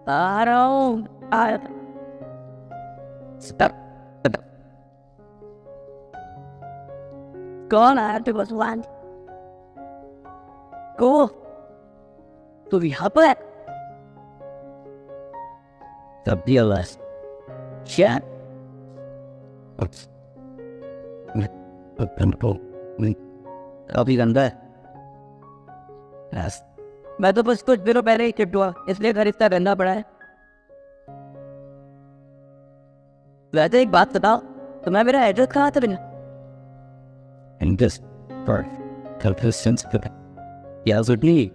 आ रहा हूँ। कौन आया थे भगवान? को तू यहाँ पर तब भी अल्लाह अभी गंदा है। मैं तो बस कुछ दिनों पहले ही शिफ्ट हुआ, इसलिए घर इतना गंदा पड़ा है। वैसे एक बात बताओ, तुम्हें मेरा एड्रेस कहाँ था? बिना या सुटनी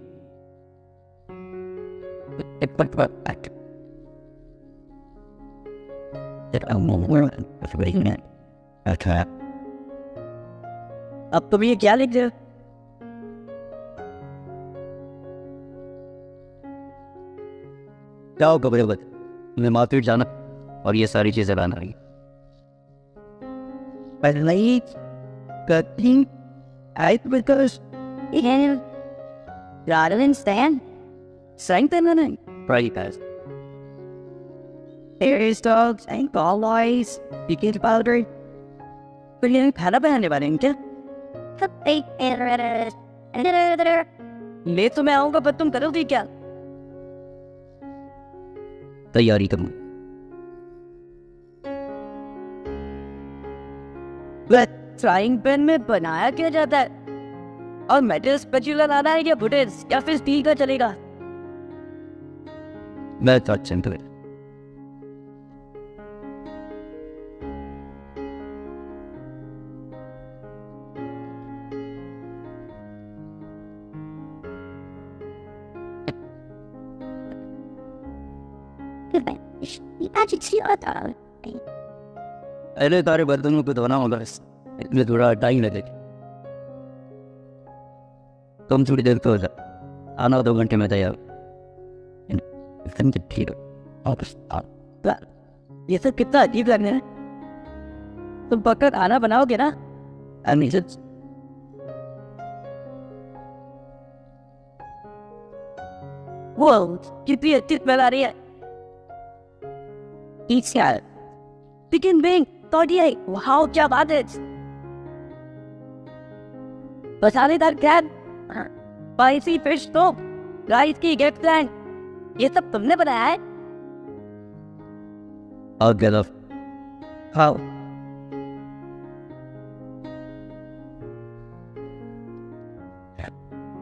अब तुम ये क्या लिख रहे हो? जाओ कपड़े बदल, तुम्हें मार्केट जाना और ये सारी चीजें लाना है। पर नहीं करती आई because rather than strengthen it. Right, guys. There is dogs and always you get powder. तो ये खाना बनाने वाले हैं क्या? ले तो मैं आऊंगा, पर तुम करोगे क्या? तैयारी करूँ। फ्राइंग पैन में बनाया क्या जाता है? और मेटल स्पैचुला लाना है या वुडन या फिर स्टील का चलेगा? मैं तो अच्छा तो अरे तारे बर्तनों को धोना होगा, इसमें थोड़ा टाइम लगेगा। तुम थोड़ी देर तो हो जा, आना 2 घंटे में तैयार। ये सब कितना अजीब लगने है। तुम पक्का खाना बनाओगे ना? वो कितनी अच्छी स्मेल आ रही है। चिकन विंग तो ये वाओ क्या बात है। मसालेदार क्रैब, स्पाइसी फिश टोप, राइस की गेट प्लान, ये सब तुमने बनाया है? I'll get off. How?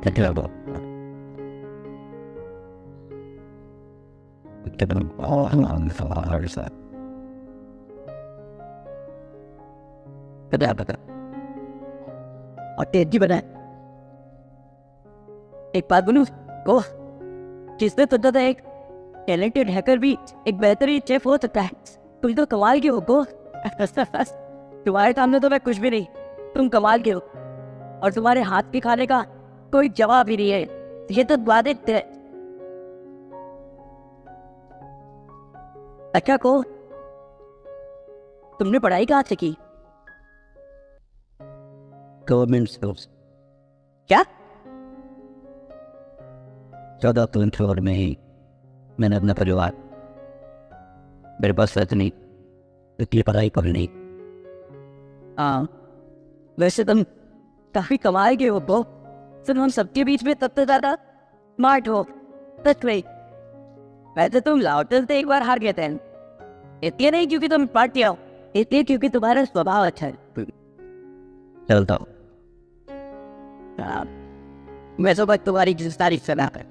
Terrible. Oh, hang on, how is that? बता और टेस्टी बना है। एक बात बोलूं को, जिसने सोचा था एक टैलेंटेड हैकर भी एक बेहतरीन शेफ हो सकता है। तुम तो कमाल के हो को। तुम्हारे सामने तो मैं कुछ भी नहीं, तुम कमाल के हो और तुम्हारे हाथ के खाने का कोई जवाब ही नहीं है। ये तो वादित है। अच्छा को, तुमने पढ़ाई कहाँ से की? Government schools. क्या? 14 फ्लोर में ही मैंने अपना परिवार, मेरे पास पैसे नहीं, इसलिए पढ़ाई कर नहीं। हाँ, वैसे तुम काफी कमाल के हो बो। तुम हम सबके बीच में सबसे ज्यादा स्मार्ट हो। सच में। वैसे तुम लाउटर से एक बार हार गए थे, इसलिए नहीं क्योंकि तुम पार्टी हो, इसलिए क्योंकि तुम्हारा स्वभाव अच्छा है। चलता हूँ। मैं तो बस तुम्हारी तारीफ सुना कर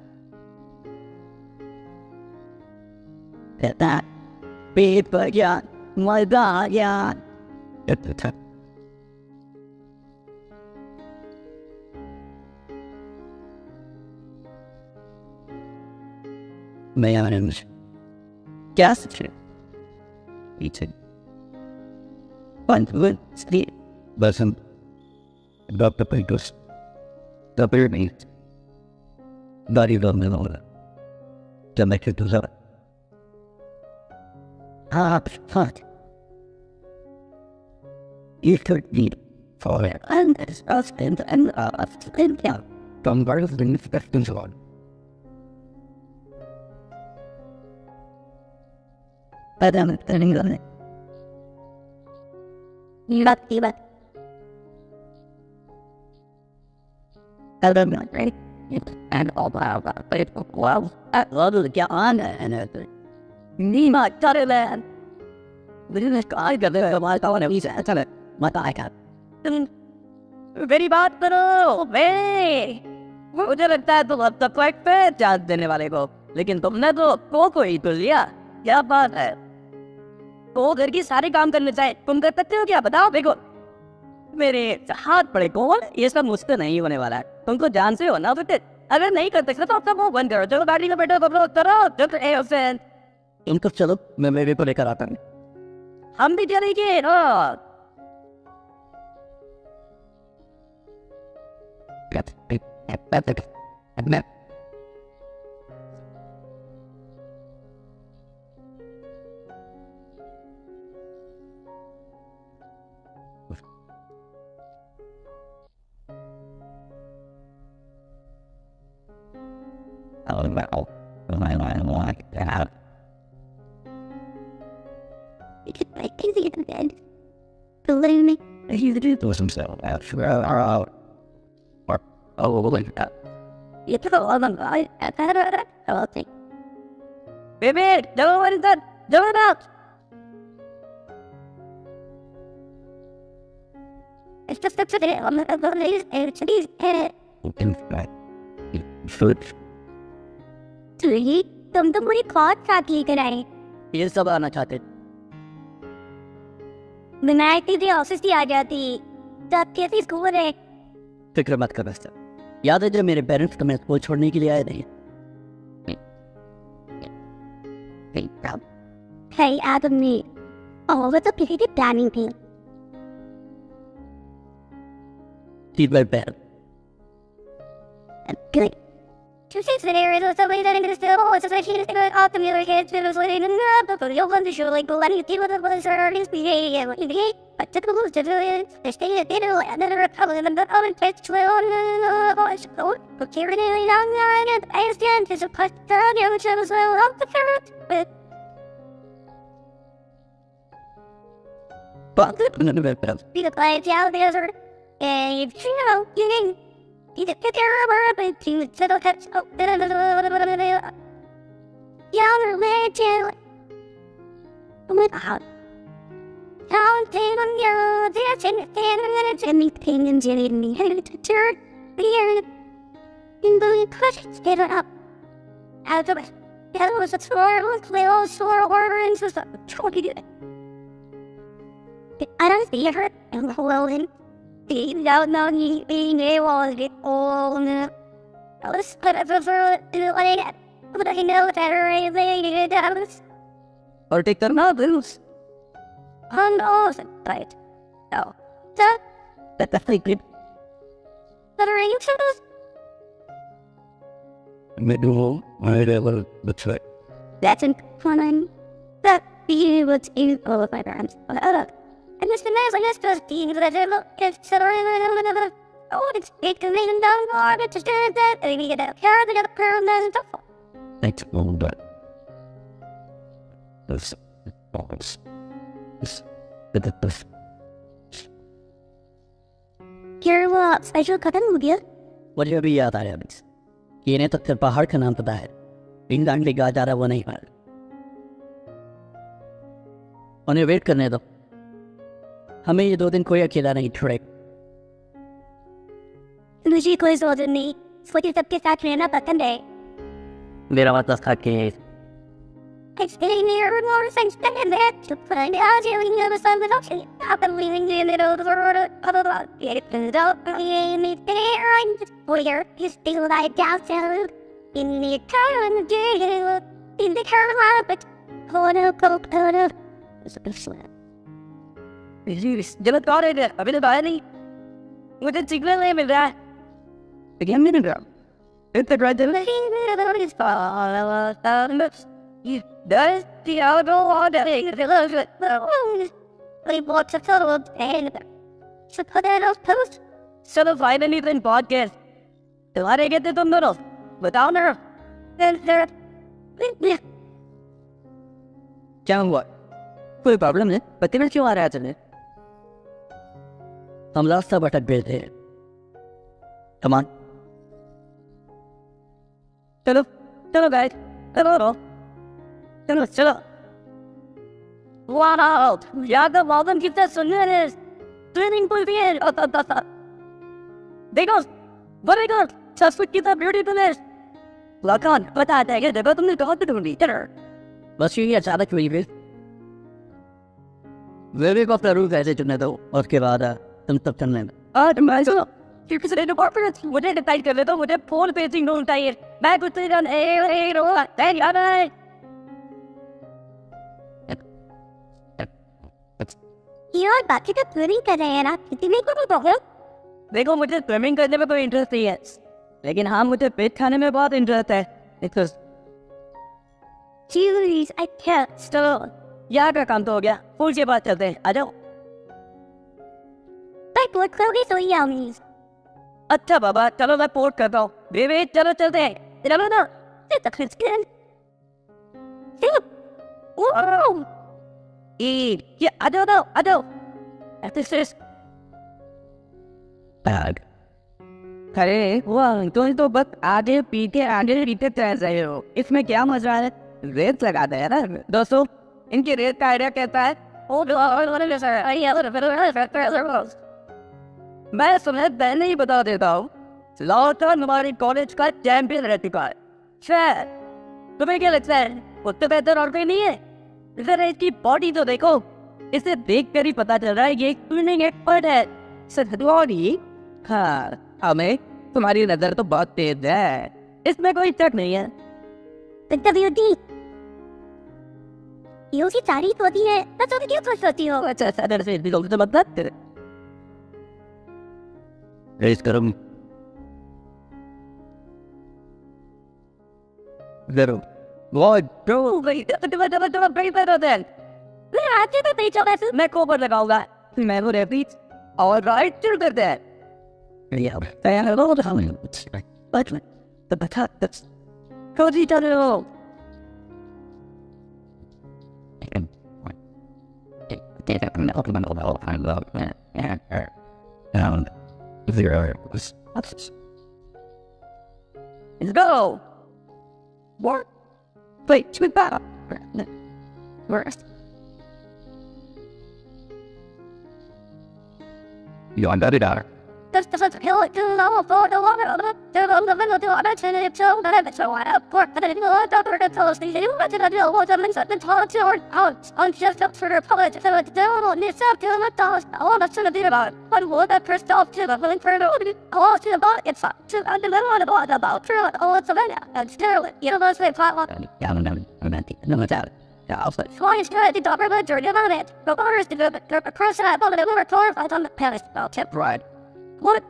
पेट पर गया, मजा आ गया। मैं यहाँ क्या सोच रहे? पीछे बस हम डॉक्टर पेटोस डॉक्टर नहीं दारी डॉक्टर होगा जब मैं फिर दूसरा हाँ you could need for it and it's us and yeah from various things on पैदा नहीं करने ये बात and all that but well I love to get on and everything me my daughter man this guy got there my daughter he's at it my guy got मेरी बात करो बे मुझे लगता है तुम अब तक एक पे चांस देने वाले को लेकिन तुमने तो कोई तो लिया क्या बात है तो घर की सारे काम करने चाहिए तुम कर सकते हो क्या बताओ देखो मेरे हाथ पड़े कौन ये सब मुझसे नहीं होने वाला है तुमको जान से हो ना तो अगर नहीं कर सकते तो अब वो बंद करो चलो गाड़ी में बैठो करो तुम चलो मैं मेरे को लेकर आता हूँ हम भी चलेंगे I can see it in bed. Believe me. He did himself out. Like that. You took a lot of I will think. Baby, what is that? Do it out. It's just a today on the ladies and today's head. Food. तुम तो मुझे बहुत साथ लेकर आए ये सब आना चाहते विनायक की ऑफिस ही आ जाती तब कैसे स्कूल है फिक्र मत कर बस याद है जब मेरे पेरेंट्स तुम्हें स्कूल छोड़ने के लिए आए थे Hey Adam ने वो तो किसी की प्लानिंग थी Keep my bed. Good. Two six scenarios or something that is still it's like she's going off the other kids it was like you'll want to show like letting you deal with it with our behavior like the I took a look to do it they stayed at dinner and then a republic and the other kids well but carrying it on and I understand there's a put down here which I was well up the carrot but be the clients out there and you know you didn't He's a terrible but he was little cuts up younger legend. Oh my god. Counting on you, there's anything in Jenny and to turn the air in the questions get up. Out of it. That was a little sore organs was a trophy. I don't see her and holding. Don't know he being able to get all in it. I was put up for like that. But I know that I really did that. Or take them out, Bruce. Oh no, right. No. So, That's like it. what are you supposed Middle, I level, that's right. That's fun. That be what's in all of my parents. And Mr. Nice, I guess just being that I look at Celery. Oh, it's $8 down, it's just that. I need to get a car, they got a pair of that stuff. Thanks, well done. This. Here, what? Special cotton with you? मुझे अभी याद आया miss कि इन्हें तो सिर्फ पहाड़ का नाम पता है इन दांडी कहा जा रहा वो नहीं मालूम उन्हें वेट करने दो हमें ये 2 दिन कोई अकेला नहीं छोड़ेगा मुझे कोई जरूरत नहीं सोचिए सबके साथ रहना पसंद है मेरा मतलब था कि I'm staying near more things than that to find out you know something else. I'm leaving in the middle of the road. It turns out me there. I'm just where you still lie down so in the car on the day in the Carolina, but hold up. It's a bit slow. जब कौन है अभी तो बाहर नहीं मुझे signal नहीं मिल रहा है लेकिन मिल रहा इतना drive You does the other one that is the love it. They bought the total and so put that on post. So the find anything podcast. Do I get the middle? Without her. Then there. क्या हुआ? कोई problem है? पति में क्यों आ रहा है तुम्हें? हम रास्ता भटक गए थे। कमान, चलो चलो गाइस, चलो चलो चलो। वाह, यादव वादन कितना सुंदर है। स्विमिंग पूल भी है। देखो, वेरी गुड, सब कुछ कितना ब्यूटीफुल है। लखन, पता है क्या जगह तुमने कहाँ से ढूंढी? बस ये अचानक हुई फिर। वेरी को अपना रूप ऐसे चुनने दो, उसके बाद तुम सब चुनने दो। मैं सुनो, क्योंकि से डिपार्टमेंट मुझे डिसाइड कर लेता हूँ, मुझे फोन पेजिंग ढूंढ चाहिए। मैं कुछ नहीं यार बाकी तो स्विमिंग कर रहे हैं ना, किसी को नहीं बोलो। देखो, मुझे स्विमिंग करने में कोई इंटरेस्ट नहीं है, लेकिन हाँ मुझे पेट खाने में बहुत इंटरेस्ट है। Jeez, I can't stop. यहाँ का काम तो हो गया, फूल के बाद चलते हैं, आ जाओ। My blood clothes so yummy. अच्छा बाबा, चलो मैं पोर्ट करता हूँ। बेबी चलो चलते हैं। चलो ना। It's a good skin. Wow. ये आ जाओ ना, आ जाओ। अरे वाह, तुम तो बस आगे पीछे चल रहे हो। इसमें क्या मजा है? रेत लगाते हैं ना दोस्तों। इनकी रेत का आइडिया कहता है मैं तुम्हें पहले ही बता देता हूँ, लॉर्टन हमारी कॉलेज का चैंपियन रह चुका है। शायद तुम्हें क्या लगता है उससे बेहतर और कोई नहीं है? जरा इसकी बॉडी तो देखो, इसे देख कर ही पता चल रहा है ये स्विमिंग एक्सपर्ट है। सचवानी, हाँ हमें तुम्हारी नजर तो बहुत तेज है, इसमें कोई शक नहीं है। WD. ये उसकी तारीफ होती है, मैं तो क्यों खुश होती हूँ? अच्छा सदर से भी तो मतलब तेरे रेस करो जरूर। बहुत जो भाई आते तो नहीं चला ऐसे। मैं कोपर लगाऊंगा, मैं वो रेफरी और राइट चल करते हैं। तैयार हो तो हम बच में तो बता दस कोई चलो। Let's go. What? Wait, with that. First. You on that it? That's the hill to know for the water. The middle to other ten so that it's so I pork that I know doctor to tell us these you want to know what I'm in the toilet or out on just up for the college so it's down on this up to the toss all that's to be about but what that first off to the willing for the all to the body it's up to the little about true all it's a minute and sterling you know those way pot Yeah, no doubt. Yeah, I'll say. why is good the doctor but you're on it the orders to the across that but the more torn on the palace about tip Right. what?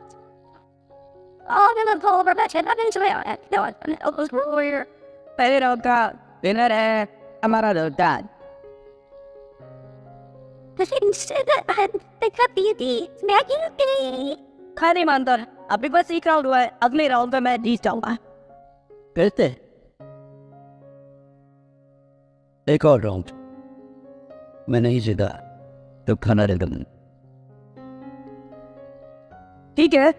Oh, I'm gonna pull over back and I'm into it. No, it was warrior. Pero ka, dinere, amara do dad. The thing said that I had the beauty. Maggie. खाली मानतर, अभी बस एक round हुआ है, अगले round में मैं जीत जाऊंगा। कैसे? एक और राउंड मैं नहीं जीता तो खाना दे दूँ। ठीक है?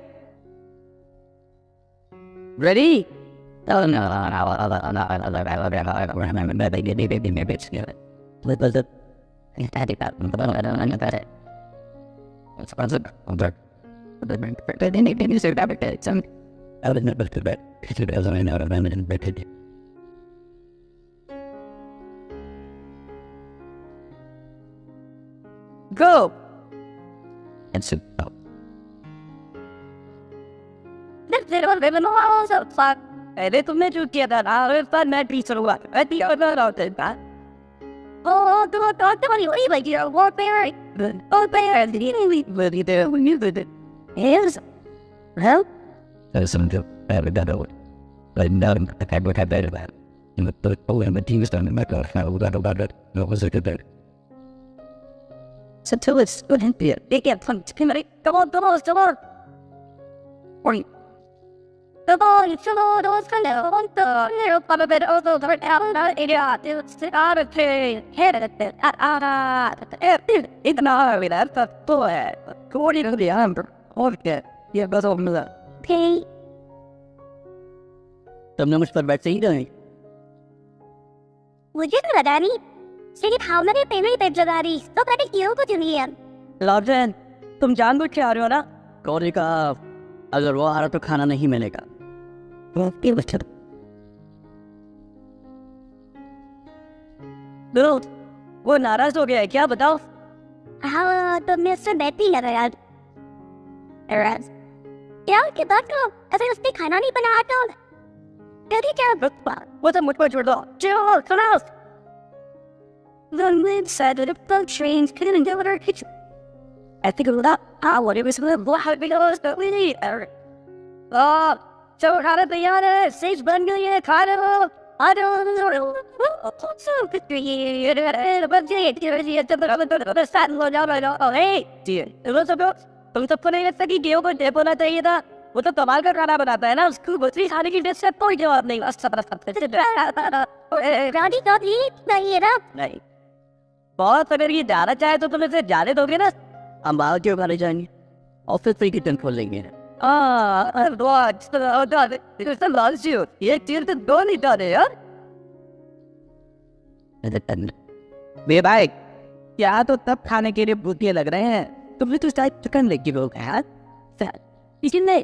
Ready? Oh no, Go! And sit up. पहले तुमने जो किया था ना, इस बार मैं टीचर हुआ। मैं टीचर बना था। Oh, God, don't leave like you're a war bear. Oh, bear, did you leave? What you do when you did it? Yes. Well? There's some good bad that over. But now I can't look at that about. And the team was done in my car. I was about it. No, was a good bit. So till it's good and beer. They get pumped. Come on, come on. Wait. The boy, so those kind of on the little bit of also the area, it's out of pay, head at it, ignore that, the boy, according to the amber, okay, yeah, but over the pay. तुमने मुझ पर बैठ से ही रहे मुझे तो लगा नहीं सिर्फ हमने पहले पेट लगा रही तो मैंने क्यों कुछ नहीं है लॉर्डन तुम जानबूझ के आ रहे हो ना कौन का अगर वो आ रहा तो खाना नहीं मिलेगा वो नाराज हो गया है क्या बताओ हाँ तो मैं उससे बैठी लग रहा यार क्या के बात करो ऐसे उसने खाना नहीं बनाया तो क्या क्या वो सब मुझ पर छोड़ दो चलो सुनो The wind said that if the trains couldn't deliver kitchen. I think it was that what it was going to blow because that we need. Oh, so how did the other six bun million kind of I don't know. So good to you. But the satin load out. Oh, hey, dear. It was about तुम सब को नहीं लगता कि गेहूं को Depp होना चाहिए था वो तो कमाल का खाना बनाता है ना उसको बकरी खाने की डिश से कोई जवाब नहीं नहीं बहुत अगर ये जाना चाहे तो तुम इसे जाने दोगे ना हम बाहर क्यों खाने जाएंगे ऑफिस फ्री किचन खोल लेंगे ये चीज तो दो नहीं डाले यार बे भाई क्या तो तब खाने के लिए भूखे लग रहे हैं तुमने तो शायद चिकन लेग की लोग हैं लेकिन नहीं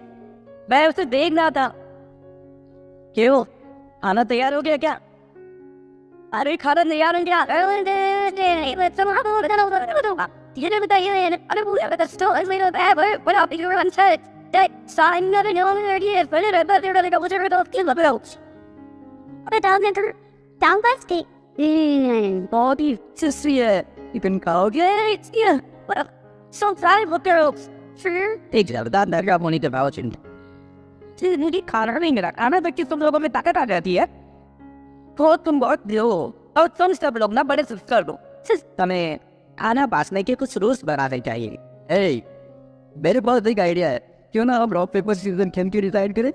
मैं उसे देख रहा था क्यों खाना तैयार हो गया क्या अरे खाना तैयार हो गया बहुत ही सिस्सी है चिकन खाओगे एक ज्यादा दरगाह होने के बावजूद मुझे खाना नहीं मिला खाना तक कि तुम लोगों में ताकत आ जाती है तो तुम बहुत दो और तुम सब लोग ना बड़े कर दो तुम्हें खाना बांटने के कुछ रूल्स बनाने चाहिए ए मेरे पास एक आइडिया है क्यों ना हम रॉक पेपर सीजन खेल के डिसाइड करें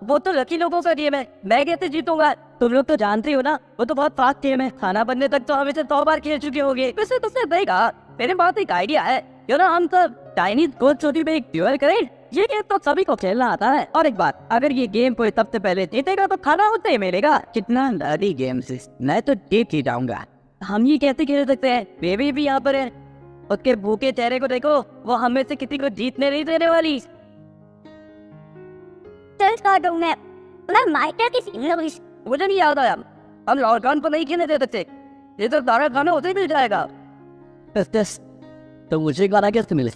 वो तो लकी लोगों का गेम है मैं कैसे जीतूंगा तुम लोग तो जानते हो ना वो तो बहुत फास्ट गेम है खाना बनने तक तो हम इसे 100 बार खेल चुके होंगे वैसे तो सिर्फ देगा मेरे पास एक आइडिया है क्यों ना हम सब चाइनीज गोल चोटी में एक ड्यूअल करें ये गेम तो सभी को खेलना आता है और एक बात अगर ये गेम कोई सबसे पहले जीतेगा तो खाना उतना ही मिलेगा कितना नदी गेम से मैं तो जीत ही जाऊंगा हम ये कैसे खेल सकते हैं बेबी भी यहाँ पर है उसके भूखे चेहरे को देखो वो हमें से किसी को जीतने नहीं देने वाली मुझे नहीं याद आया हम लॉकडाउन पर नहीं खेलने दे सकते ये तो सारा खाना उसे मिल जाएगा तो मुझे गाना कैसे मिले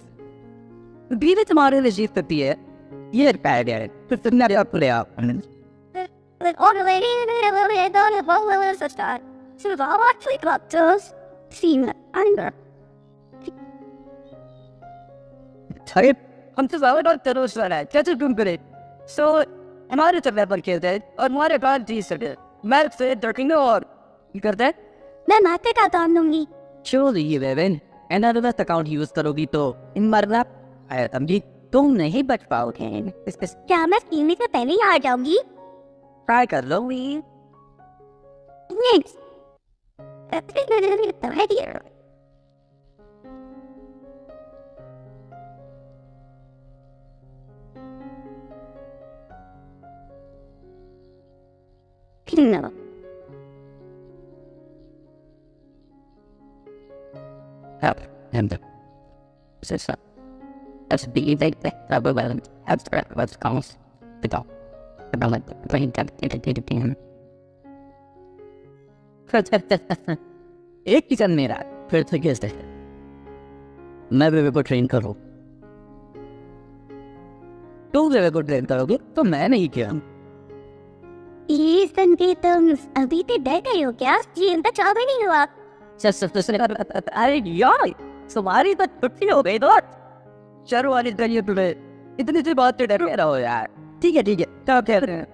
बीवी तुम्हारे लिए जीत सकती है ये पैर है तो तुमने आप ले आप हम तो ज्यादा तरस वाला है कैसे तुम करे सो हमारे चलने पर खेलते हैं और हमारे बाद जीत सकते मैं से दर्किंग और करते हैं मैं माते का काम दूंगी चलो ये वेवन एनालिस्ट अकाउंट यूज करोगी तो इन मरना समझी तुम नहीं बच पाओगे क्या मैं सीने से पहले ही आ जाऊंगी ट्राई कर लो No. Help him to sit up. That's the big thing about abstract what's called the dog. About like the brain that into him. एक किचन मेरा फिर से गेस्ट है मैं बेबे को ट्रेन करूँ तुम बेबे को ट्रेन करोगे तो मैं नहीं किया ये संगीत अभी तो डर गए हो क्या जीवन तक चाव नहीं हुआ अरे यार तुम्हारी तो छुट्टी हो गई दोस्त चलो वाली करिए तुम्हें इतनी सी बात से डर रहे हो यार ठीक है क्या कह रहे हैं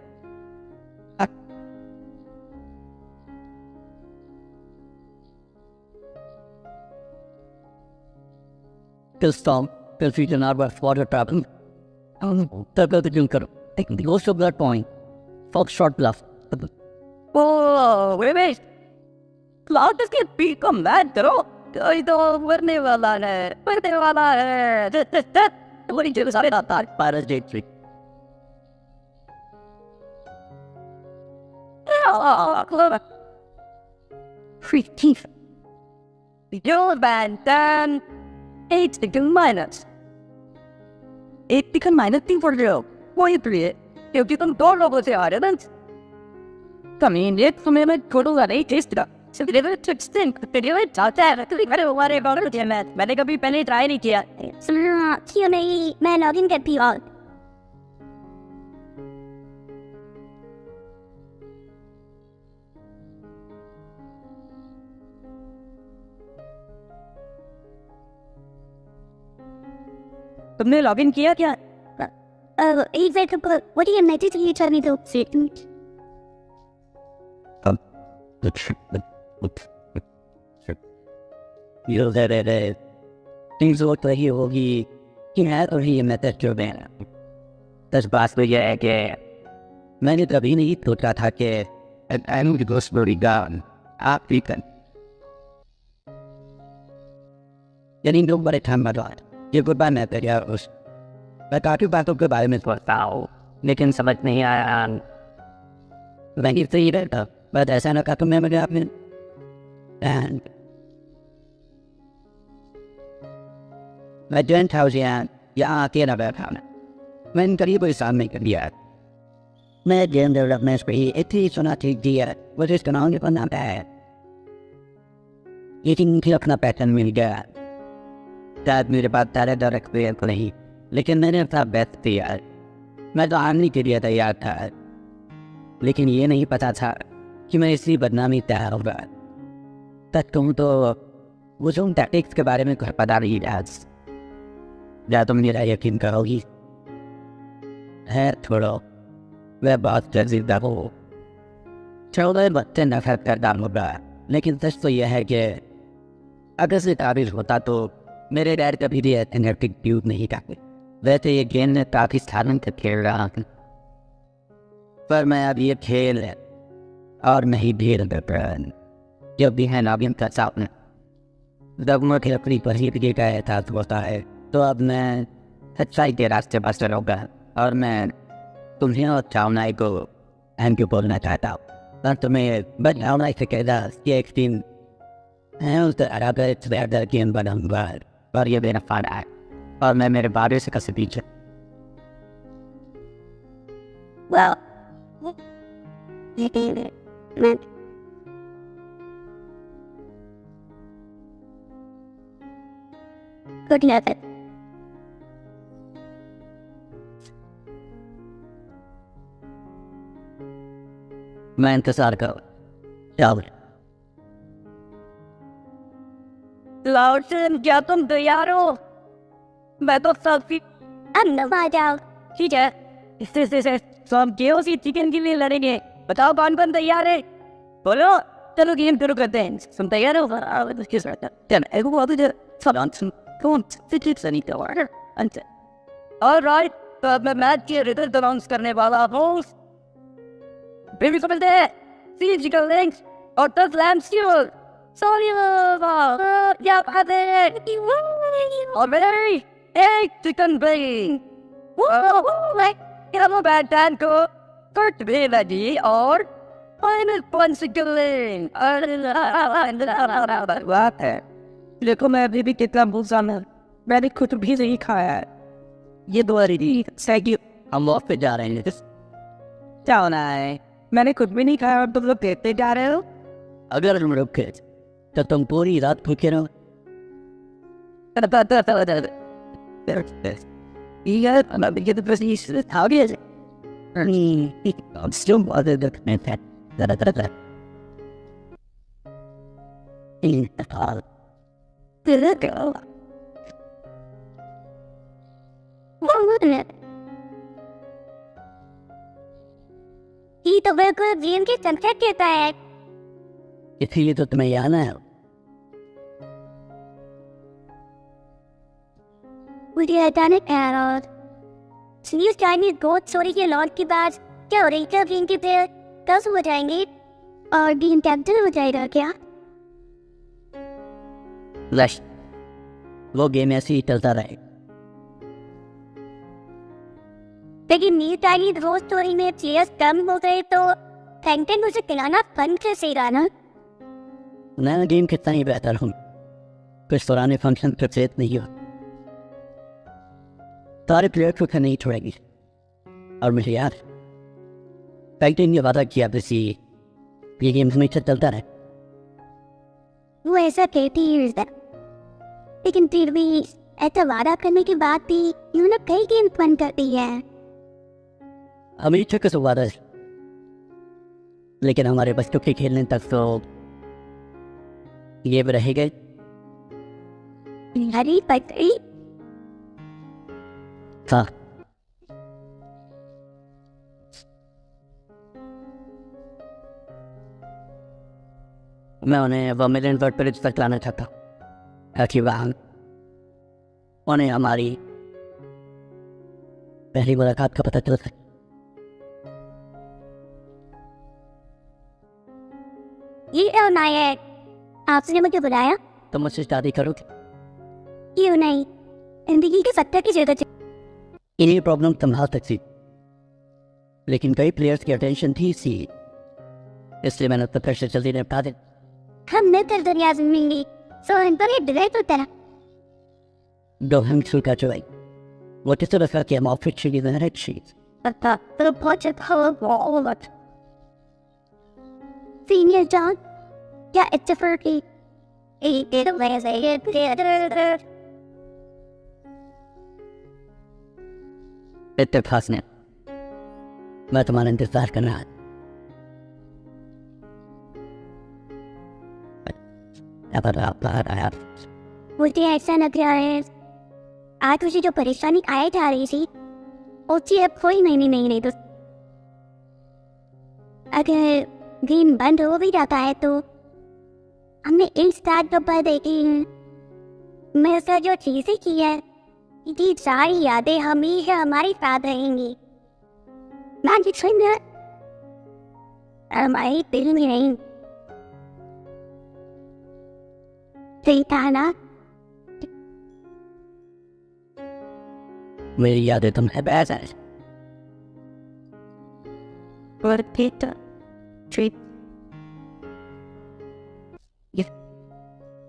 This storm will feature our water problem. तब तो क्यों करो Take the ghost of that point. Fox short bluff. wait. Cloud के पी को मैच करो कोई तो मरने वाला है वही जो सारे आता Pirates Day trick. free teeth your band then 8 become minus 8 become minus 3 for you वही प्रिय क्योंकि तुम दो लोगों से आ रहे थे कमीन एक तुम्हें मैं छोड़ूंगा नहीं टेस्ट का मैंने कभी पहले ट्राई नहीं किया क्यों नहीं मैं लॉगिन करती हूँ तुमने लॉगिन किया क्या एक second what do you need to tell me to see You said it. Things look like you होगी कि है और ये मैसेज जो देना। दस बात तो यह है कि मैंने कभी नहीं सोचा था कि I need to go slowly down. आप भी कर। यानी लोग बड़े ठंड में जाए। ये गुड बाय मैसेज यार उस। मैं काफी बातों के बारे में सोचता हूँ, लेकिन समझ नहीं आया। मैं ही सही रहता, बस ऐसा ना कहा तो मैं मुझे आपने मैं जॉइंट हाउस यहाँ आके ना बैठा मैंने करीब कोई साल नहीं कर दिया। मैं गेम डेवलपमेंट पे ही इतनी सुना ठीक दिया वो जिसका नाम नहीं पढ़ना है, लेकिन मुझे अपना पैटर्न मिल गया। शायद मेरे पास ज़्यादा एक्सपीरियंस नहीं, लेकिन मैंने अपना बेस्ट दिया। मैं तो आर्मी के लिए तैयार था, लेकिन ये नहीं पता था कि मैं इसी बदनामी तैयार होगा। तक तुम तो वो जो टैक्टिक्स के बारे में कुछ पता नहीं था, या तुम मेरा यकीन करोगी है छोड़ो, वह बहुत जल्दी हो चौदह बच्चे नफरत कर डालूंगा। लेकिन सच तो यह है कि अगर से काबिल होता तो मेरे डैड कभी भी एथलेटिक ट्यूब नहीं करते। वैसे ये गेम में काफ़ी स्थान तक खेल रहा हूँ, पर मैं अब ये खेल है और नहीं ढेर जब भी है नाबियम का सामने जब मुझे अपनी पढ़ी का एहसास होता है तो अब मैं सच्चाई के रास्ते पर चलूँगा और मैं तुम्हें और चावनाई को थैंक यू बोलना चाहता हूँ। और तुम्हें बस चावनाई से कहना कि एक दिन मैं उस तरह गेम बनाऊँगा और ये मेरा फायदा है और मैं मेरे बारे से कैसे पीछे। well good enough मैं इंतजार करूँ। चलो क्लाउड क्या तुम तैयार हो? मैं तो सब I'm the find out ठीक है। इससे हम केओसी चिकन के लिए लड़ेंगे। बताओ कौन तैयार है? बोलो। चलो गेम शुरू करते हैं। तुम तैयार हो? ऑलराइट, तो अब मैं मैच के रिजल्ट अनाउंस करने वाला हूँ। बेबी समझते हैं सी चिकन लिंक्स और 10 लैम्प स्टीवर। सॉरी क्या बात है? और मेरी एक चिकन विंग। क्या बैट टैन को कट भी लगी और फाइनल पंच चिकन लिंक। बात है देखो, मैं अभी भी कितना भूसा हूँ। मैंने कुछ भी नहीं खाया है। ये दो हम ऑफ पे जा रहे हैं। क्या होना है? मैंने कुछ भी नहीं खाया और तुम लोग देखते जा रहे हो। अगर तुम रुके तो तुम पूरी रात भूखे रहो। How is it? I'm still bothered with that. ये तो बिल्कुल गेम के संकेत देता है। इसलिए तो तुम्हें आना है। मुझे अचानक ख्याल न्यू चाइनीज गोट स्टोरी के लॉन्च के बाद क्या ओरिजिनल गेम के प्लेयर कब हो जाएंगे और गेम कैप्चर हो जाएगा क्या? लश वो गेम ऐसे ही चलता रहेगा। लेकिन न्यू चाइनीज गोट स्टोरी में प्लेयर्स कम हो गए तो कंटेंट उसे खिलाना फन कैसे रहा ना? नया गेम कितना ही बेहतर हो, कुछ पुराने फंक्शन पर सेट नहीं हो, सारे प्लेयर को नहीं छोड़ेगी। और मुझे याद फैक्ट्री ने वादा किया बसी ये गेम हमेशा चलता रहे। वो ऐसा कहती है, लेकिन फिर भी ऐसा वादा करने के बाद भी यूं ना कई गेम फन करती है। हमेशा कुछ वादा है, लेकिन हमारे बच्चों के खेलने तक तो ये भी रहेगा। हरी पटरी हाँ, मैं उन्हें वो मिलियन वर्ड पर तक लाना चाहता हूँ ताकि वहाँ उन्हें हमारी पहली मुलाकात का पता चल सके। ये नायक, आपने मुझे बुलाया? तो मुझसे शादी करोगे? क्यों नहीं, जिंदगी के सत्ता की जरूरत है। इन्हीं प्रॉब्लम संभाल सकती, लेकिन कई प्लेयर्स की अटेंशन थी सी, इसलिए मैंने तो प्रेशर जल्दी निपटा दे। हम मिलकर दुनिया जिंदगी सो इन पर ये डिलेट होता है। दो हम का चुराई वो किस तरह कि हम ऑफिस चीज़ है हर चीज़ तो बहुत अच्छा सीनियर जॉन क्या इत्तेफाक की एक वैसे इत्तेफाक ने मैं तुम्हारा इंतजार कर रहा मुझे ऐसा लग रहा है आज मुझे जो परेशानी आए जा रही थी उसकी अब कोई नहीं तो अगर गेम बंद हो भी जाता है तो हमने इंस्टार्ट पर देखी मेरे साथ जो चीजें की है ये सारी यादें हमेशा हमारी साथ रहेंगी। हमारी दिल में नहीं सही था ना? मेरी यादें तुम्हें बैठ है और फिर ट्रिप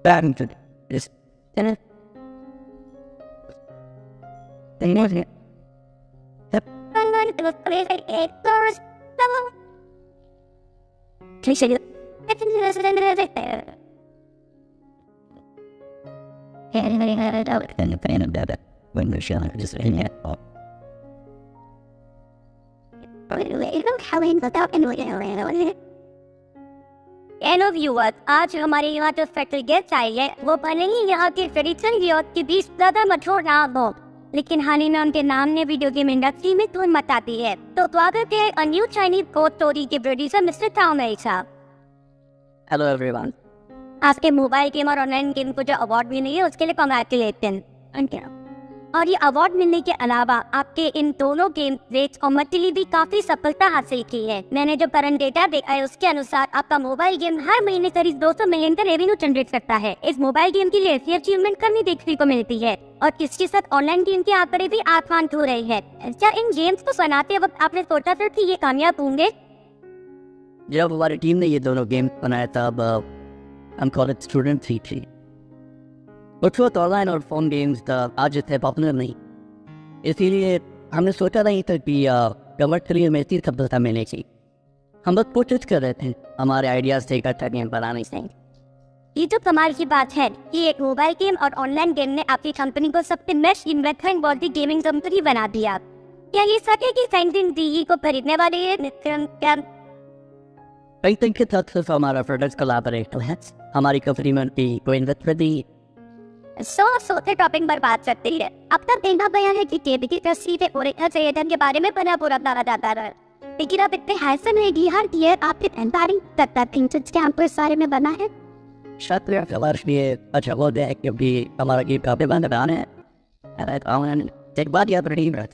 बैडमिंटन इस चलो when we're showing just in it. Hello viewers, आज हमारे यहाँ जो स्पेशल गेस्ट आई है वो भले ही यहाँ के ट्रेडिशनल यूथ के बीच ज्यादा मशहूर ना हो, लेकिन हाल में उनके नाम ने वीडियो गेम इंडस्ट्री में धूम मचाती है। तो स्वागत है a new Chinese goat story के प्रोड्यूसर मिस्टर टाउन साहब। Hello everyone. आपके मोबाइल गेम और ऑनलाइन गेम को जो अवार्ड मिली है उसके लिए कांग्रेचुलेशन। और ये अवार्ड मिलने के अलावा आपके इन दोनों गेम रेट्स और मल्टीली भी काफी सफलता हासिल की है। मैंने जो करंट डेटा देखा है उसके अनुसार आपका मोबाइल गेम हर महीने करीब 200 मिलियन का रेवेन्यू जनरेट करता है। इस मोबाइल गेम के लिए ऐसी अचीवमेंट कमी देखने को मिलती है और इसके साथ ऑनलाइन गेम के आंकड़े भी आसमान छू रहे हैं। क्या इन गेम्स को बनाते वक्त आपने सोचा था कि ये कामयाब होंगे? जब हमारी टीम ने ये दोनों गेम बनाया तब हम कॉलेज स्टूडेंट थी। कुछ वक्त ऑनलाइन और फोन गेम्स आज इतने पॉपुलर नहीं, इसीलिए हमने सोचा नहीं था कि कमर्शियल में इतनी सफलता मिलेगी। हम बस कोशिश कर रहे थे हमारे आइडियाज से इकट्ठा गेम बनाने से। ये तो कमाल की बात है कि एक मोबाइल गेम और ऑनलाइन गेम ने आपकी कंपनी को सबसे best investment world gaming company बना दिया। क्या ये सच है कि फैंटिन डी को खरीदने वाले हैं? फैंटिन के साथ सिर्फ हमारा प्रोडक्ट कोलैबोरेशन है, हमारी कंपनी में उनकी कोई इन्वेस्टमेंट नहीं। सोते टॉपिक पर बात करते हैं। अब तक देखा गया है कि केबी की तस्वीर पे ओरिजिनल संयोजन के बारे में बना पूरा दावा जाता है, लेकिन अब इतने हैसन है कि हर ईयर आपके एंटारिंग तक थिंग्स के आपको इस बारे में बना है। शायद हमारे लिए अच्छा वो है क्योंकि हमारा गेम काफी बनाने है। एक बात याद रखिएगा,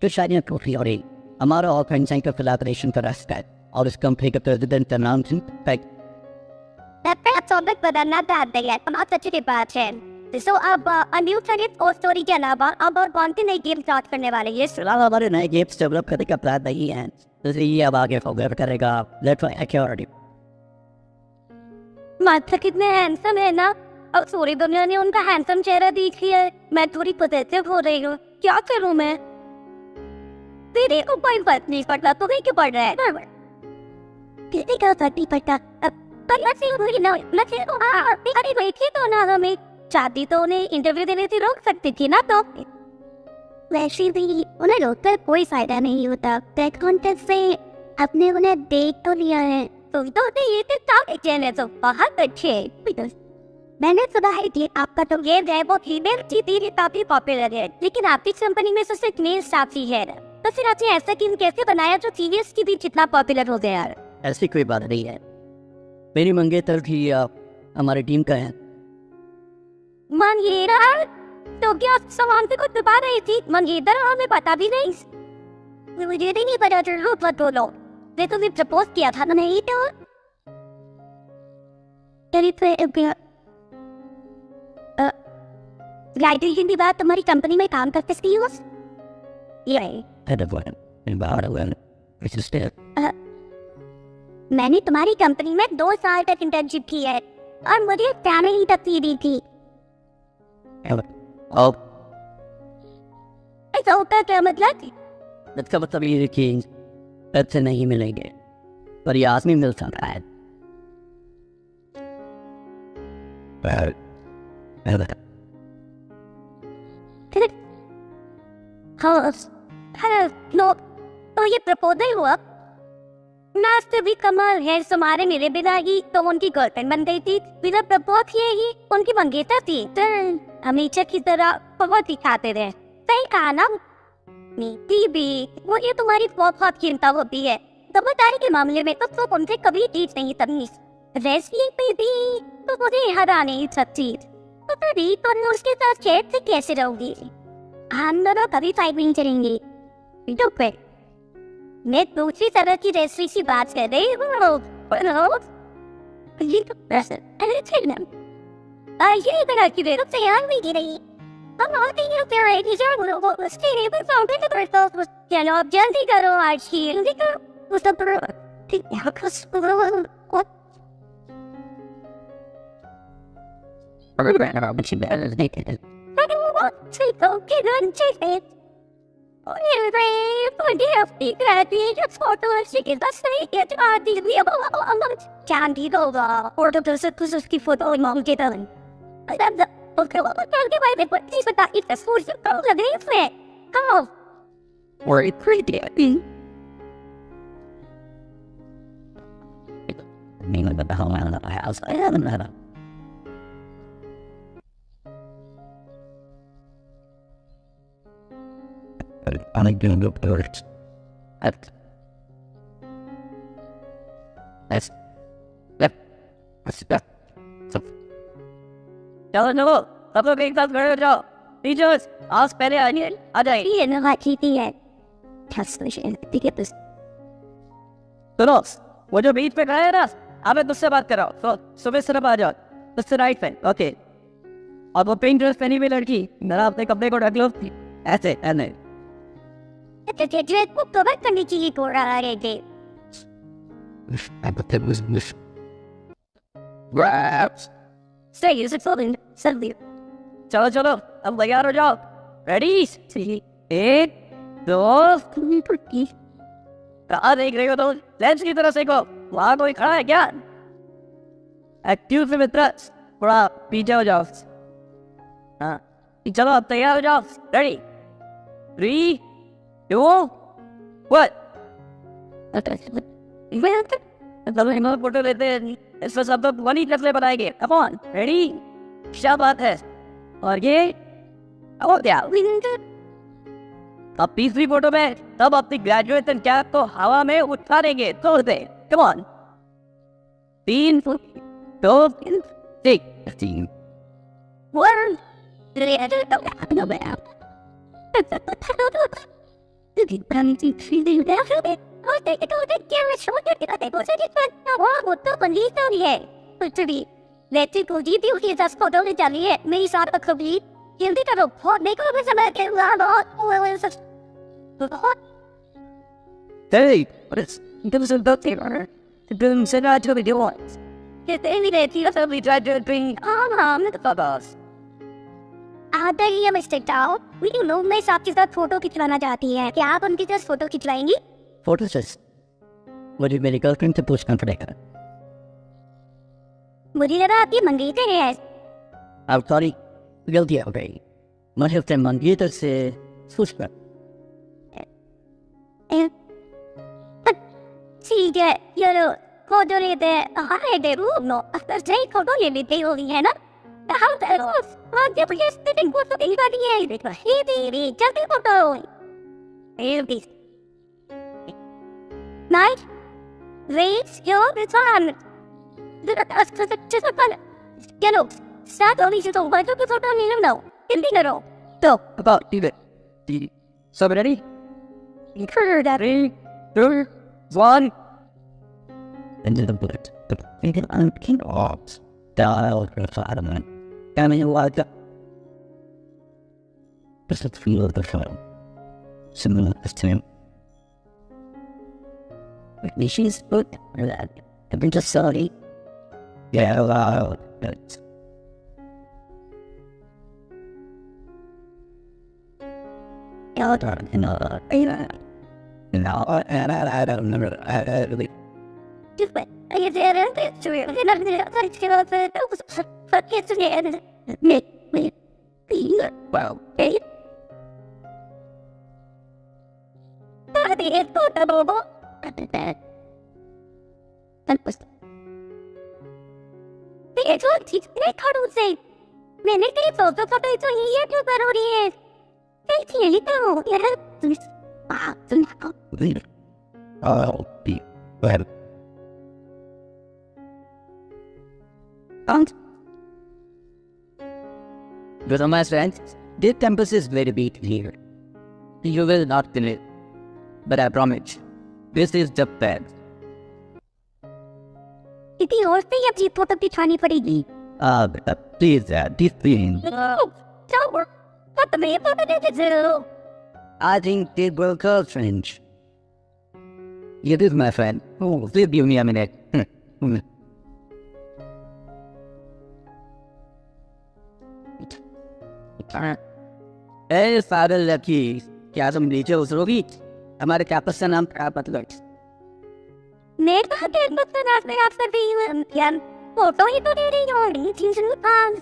तो शायद यहाँ टोटली हो रही हमारा और फ्रेंचाइज का कोलैबोरेशन का रास्ता है और इस कंपनी का प्रेसिडेंट का नाम टॉपिक बदलना चाहते हैं, बहुत अच्छी बात है। तो अब न्यू सर्विस और स्टोरी के अलावा अब और कौन सी नई गेम स्टार्ट करने वाले हैं? फिलहाल हमारे नए गेम्स डेवलप करने का प्लान नहीं है, जैसे ये अब आगे फोकस करेगा लेट्स सिक्योरिटी। माथा कितने हैंडसम है ना, अब पूरी दुनिया ने उनका हैंडसम चेहरा देख लिया है, मैं थोड़ी पॉजिटिव हो रही हूँ, क्या करूँ मैं? तेरे को कोई फर्क नहीं पड़ता, तुम्हें क्यों पड़ रहा है? किसी का फर्क नहीं पड़ता। अरे देखिए तो ना, हमें चाहती तो उन्हें इंटरव्यू देने से रोक सकती थी ना, तो वैसे भी उन्हें रोककर कोई फायदा नहीं होता। टेक कॉन्टेस्ट से अपने उन्हें देख तो लिया है, तुम तो ये तो बहुत अच्छे। मैंने सुना है कि आपका तो गेम है वो फीमेल जीती काफी पॉपुलर है, लेकिन आपकी कंपनी में सिर्फ मेल स्टाफ ही है, तो फिर आपने ऐसा गेम कैसे बनाया जो फीमेल्स की भी जितना पॉपुलर हो गया? ऐसी कोई बात नहीं है, मेरी मंगेतर भी हमारी टीम का है। मंगेतर? तो क्या सामान से कुछ छुपा रही थी? मंगेतर हमें पता भी नहीं। मुझे नहीं पता, जरूर मत बोलो। मैं तुम्हें प्रपोज किया था ना, नहीं तो गायत्री हिंदी बात तुम्हारी कंपनी में काम करते थी उस मैंने तुम्हारी कंपनी में 2 साल तक इंटर्नशिप की है और मुझे फैमिली तक दी थी। ऐसा होता है क्या मतलब? इसका मतलब ये कि पैसे नहीं मिलेंगे, पर ये आदमी मिल सकता है। नो, तो ये प्रपोजल हुआ नाश्ते भी कमाल है, तुम्हारे मेरे बिना ही तो उनकी गर्लफ्रेंड बन गई थी, बिना प्रपोज किए ही उनकी मंगेतर थी। हमेशा की तरह बहुत दिखाते रहे, सही कहा ना? नीति भी वो ये तुम्हारी बहुत चिंता होती है, समझदारी के मामले में तो उनसे कभी जीत नहीं सकती। रेसलिंग पे भी तो मुझे हरा नहीं सकती, तो तभी तुम उसके साथ चैट से कैसे रहोगी? हम दोनों कभी फाइट नहीं करेंगे। मैं दूसरी तरह की रेसली की बात कर रही हूँ। ये तरह की रेसली तैयार नहीं की रही। हम आते हैं तेरे टीचर वो उसके लिए बस आउट कर करता हूँ। चलो अब जल्दी करो, आज की जल्दी करो। उस पर ठीक है कुछ I like doing good words. चलो चलो सब लोग एक साथ खड़े हो जाओ। टीचर्स आज पहले आइए, आ जाइए। सुनो, वो जो बीच पे खड़े हैं ना, हमें तुझसे बात कराओ। तो सुबह सिर्फ आ जाओ, तुझसे राइट पे, ओके। और वो पिंक ड्रेस पहनी हुई लड़की, जरा अपने कपड़े को ढक लो, ऐसे ऐसे। को कवर करने के लिए बोल रहा है ये। Stay, is it falling? Suddenly. चलो चलो अब तैयार हो जाओ। रेडी? 1 2 3। कहाँ देख रहे हो तुम? लेंस की तरफ देखो, वहाँ कोई खड़ा है क्या? एक्टिव से मित्र, थोड़ा पीछे हो जाओ। हाँ चलो अब तैयार हो जाओ। रेडी 3 2 1। फोटो लेते हैं, इसमें सब लोग वनी नस्लें बनाएंगे। Come on, ready? क्या बात है? और ये और क्या? अब तीसरी फोटो में तब अपनी ग्रेजुएशन कैप को हवा में उठा देंगे, तोड़ दे। Come on, 3 2 3 1। वैसे तो जी थी उसके 10 फोटो ले चली है मेरी साथ कभी जल्दी करो बहुत देखो मैं समय के बहुत Hey, what is... Give us a doctor. The boom said I told you once. कहते नहीं रहती है सब इधर जो भी हाँ मैं तो बस आता ही है मिस्टर टाओ वीडियो लोग मेरे साथ के साथ फोटो खिंचवाना चाहती है क्या आप उनके साथ फोटो खिंचवाएंगी Photo says... मुझे मेरी गर्लफ्रेंड से पूछना पड़ेगा. मुझे लगा आपकी मंगेतर है अब सॉरी गलती हो गई. मुझे उससे मंगेतर से पूछना. ठीक है यारो फोटो लेते हैं हाय दे रूम नो अगर सही फोटो ले लेते हो है ना हाउ द रोज हां जब ये स्टिंग फोटो नहीं करनी है देखो हे तेरी जल्दी फोटो ए please night wait your return just you know start only just over to photo नहीं लो हिंदी करो So, about the somebody? heard that 3, 2, 1. Into the bullet. The thinking I'm king of dial for Faderman. Coming like that. Just a feel of the film. Similar to him. Like she's good or that. I've been just sorry. Yeah, well, but. I don't remember. I really. just wait I get there and it's real and I'm going to go to but it's the end me Well, okay the head to the bobo that was the head to teach me how to say मैंने तेरी photo photo तो ये क्यों करो रही है कैसी है तो यार तुम I'll be well. Aunt, But my friends, this campus is very big here. You will not believe, but I promise, this is the best. इतनी और से अब ये फोटो दिखानी पड़ेगी Please, this thing. don't worry what the man put it into I think they were girlfriends. Yeah, this is my friend. Oh, please give me a minute. Hey, Father Lucky, क्या तुम नीचे उतरोगी? हमारे campus का नाम क्या मतलब? मैं तो देख सकता ना मैं आपसे भी यार फोटो ही तो दे रही हूँ नीचे से पास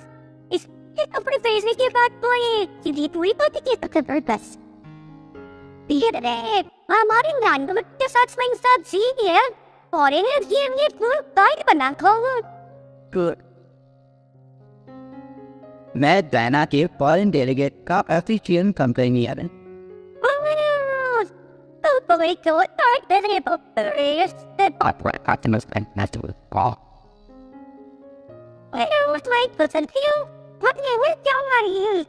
इसके कपड़े भेजने के बाद तो ये पूरी बात की तक बस धीरे हमारे नानक के साथ में साथ जी है और ये पूरा गाइड बना खोलो Good. मैं डायना के फॉरेन डेलीगेट का ऑफिशियल कंप्लेनी है तो कोई को तार देने पर Optimus and Master Paul. I was like listen to you what are you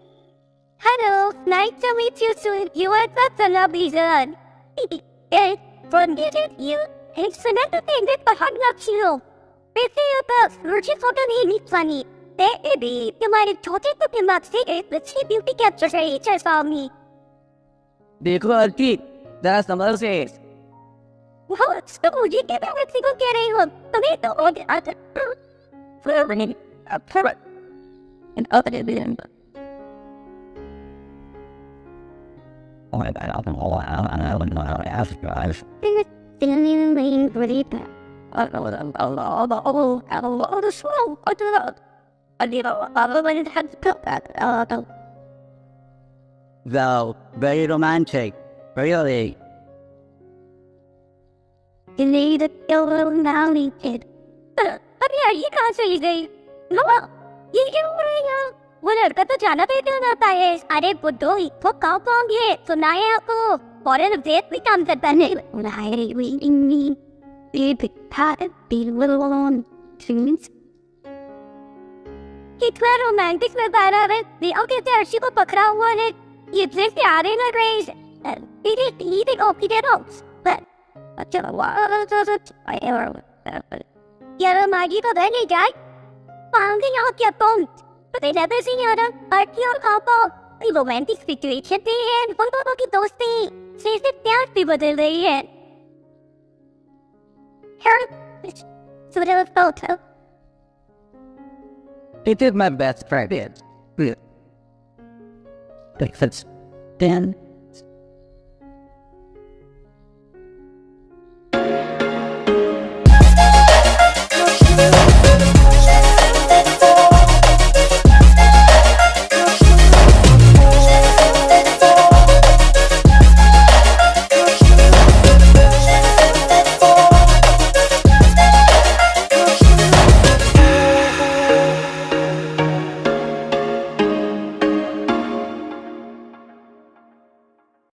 hello nice to meet you soon you are such a lovely son and from getting you it's another thing that behind you वैसे अब रुचि photo नहीं ली पानी ते भी तुम्हारे छोटे को भी मत से एक अच्छी ब्यूटी कैप्चर है जैसा मी देखो अर्पित जरा संभल से वो तो मुझे क्या व्यक्ति को कह रही हो तुम्हें तो और आता Flipping a parrot and up at the end. Oh, I don't know. I don't know how to ask guys. Feeling pretty bad. I don't know. Oh, the slow. I do not. I need a other than it had to cut that. Though, very romantic. Really. You need a little now, kid. अब यार ये कहाँ चली गई? No, ये क्यों हो रही है? वो लड़का तो जाना बेटा होता है। अरे बुद्धो, वो कहाँ पहुँच गए? सुनाए आपको? फॉरेन अफेयर्स भी काम करता है। उन्हें वी ये दिखा be little on things. कितना रोमांटिक नजारा है। देखो कैसे अर्शी को पकड़ा हुआ है। ये सिर्फ प्यारे लग रहे हैं। He did all he did all. But I ever Yara Maggie to then he died. Founding out your bones. But they never seen Yara, but your couple. The romantic situation they had. What about those things? Says the down people they had. Her. So the photo. It is my best friend. Yes. Then